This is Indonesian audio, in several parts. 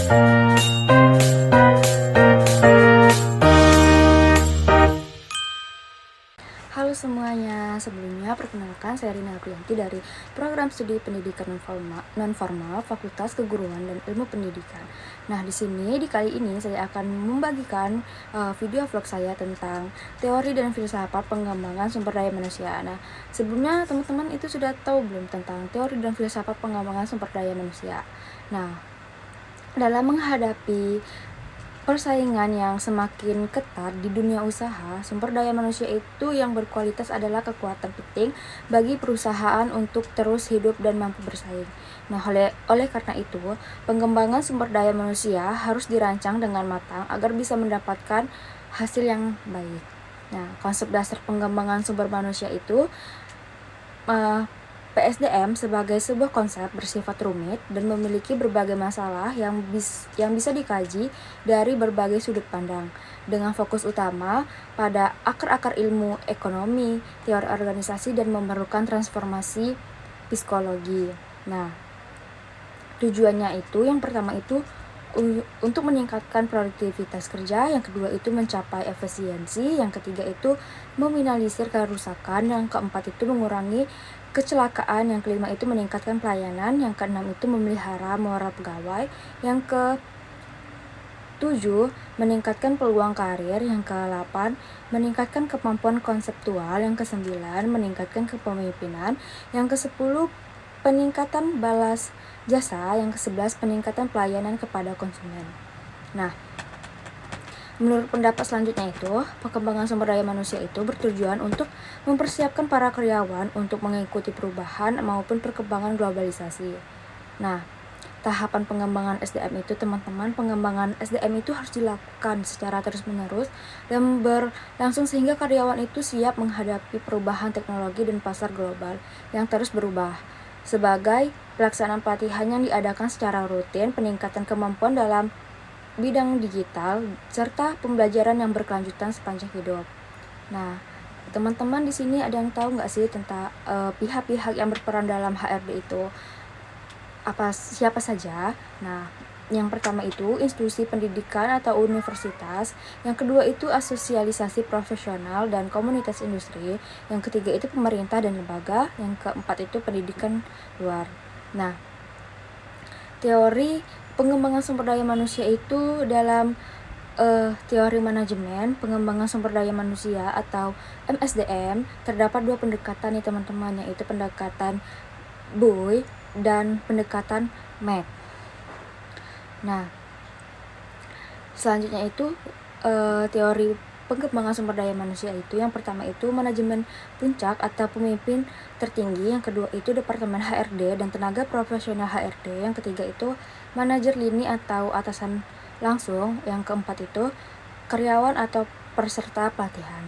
Halo semuanya, sebelumnya perkenalkan saya Rina Aprianti dari Program Studi Pendidikan Nonformal Fakultas Keguruan dan Ilmu Pendidikan. Nah, di kali ini saya akan membagikan video vlog saya tentang teori dan filsafat pengembangan sumber daya manusia. Nah, sebelumnya teman-teman itu sudah tahu belum tentang teori dan filsafat pengembangan sumber daya manusia? Nah, dalam menghadapi persaingan yang semakin ketat di dunia usaha, sumber daya manusia itu yang berkualitas adalah kekuatan penting bagi perusahaan untuk terus hidup dan mampu bersaing. Nah, oleh karena itu, pengembangan sumber daya manusia harus dirancang dengan matang agar bisa mendapatkan hasil yang baik. Nah, konsep dasar pengembangan sumber manusia itu PSDM sebagai sebuah konsep bersifat rumit dan memiliki berbagai masalah yang bisa dikaji dari berbagai sudut pandang, dengan fokus utama pada akar-akar ilmu ekonomi, teori organisasi, dan memerlukan transformasi psikologi. Nah, tujuannya itu yang pertama itu untuk meningkatkan produktivitas kerja, yang kedua itu mencapai efisiensi, yang ketiga itu meminimalisir kerusakan, yang keempat itu mengurangi kecelakaan, yang kelima itu meningkatkan pelayanan, yang keenam itu memelihara moral pegawai, yang ke-7 meningkatkan peluang karir, yang ke-8 meningkatkan kemampuan konseptual, yang ke-9 meningkatkan kepemimpinan, yang ke-10 peningkatan balas jasa, yang ke-11 peningkatan pelayanan kepada konsumen. Nah, menurut pendapat selanjutnya itu, pengembangan sumber daya manusia itu bertujuan untuk mempersiapkan para karyawan untuk mengikuti perubahan maupun perkembangan globalisasi. Nah, tahapan pengembangan SDM itu, teman-teman, pengembangan SDM itu harus dilakukan secara terus-menerus dan berlangsung sehingga karyawan itu siap menghadapi perubahan teknologi dan pasar global yang terus berubah. Sebagai pelaksanaan pelatihan yang diadakan secara rutin, peningkatan kemampuan dalam bidang digital, serta pembelajaran yang berkelanjutan sepanjang hidup. Nah, teman-teman di sini ada yang tahu nggak sih tentang pihak-pihak yang berperan dalam HRD itu? Siapa saja? Nah, yang pertama itu institusi pendidikan atau universitas, yang kedua itu asosialisasi profesional dan komunitas industri, yang ketiga itu pemerintah dan lembaga, yang keempat itu pendidikan luar. Nah, teori pengembangan sumber daya manusia itu dalam teori manajemen pengembangan sumber daya manusia atau MSDM terdapat dua pendekatan nih teman-teman, yaitu pendekatan Boy dan pendekatan Mack. Nah, selanjutnya itu teori pengembangan sumber daya manusia itu, yang pertama itu manajemen puncak atau pemimpin tertinggi, yang kedua itu departemen HRD dan tenaga profesional HRD, yang ketiga itu manajer lini atau atasan langsung, yang keempat itu karyawan atau peserta pelatihan.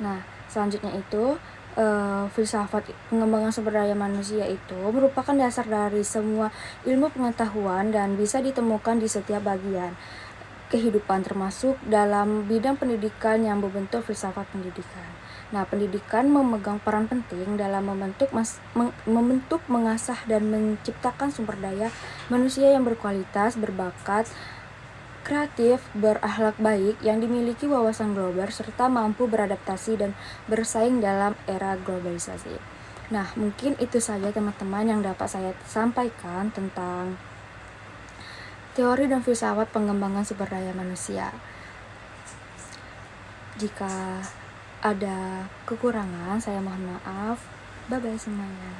Nah, selanjutnya itu filsafat pengembangan sumber daya manusia itu merupakan dasar dari semua ilmu pengetahuan dan bisa ditemukan di setiap bagian kehidupan, termasuk dalam bidang pendidikan yang membentuk filsafat pendidikan. Nah, pendidikan memegang peran penting dalam membentuk, mengasah dan menciptakan sumber daya manusia yang berkualitas, berbakat, kreatif, berakhlak baik, yang dimiliki wawasan global, serta mampu beradaptasi dan bersaing dalam era globalisasi. Nah, mungkin itu saja teman-teman yang dapat saya sampaikan tentang teori dan filsafat pengembangan sumber daya manusia. Jika ada kekurangan, saya mohon maaf. Bye-bye semuanya.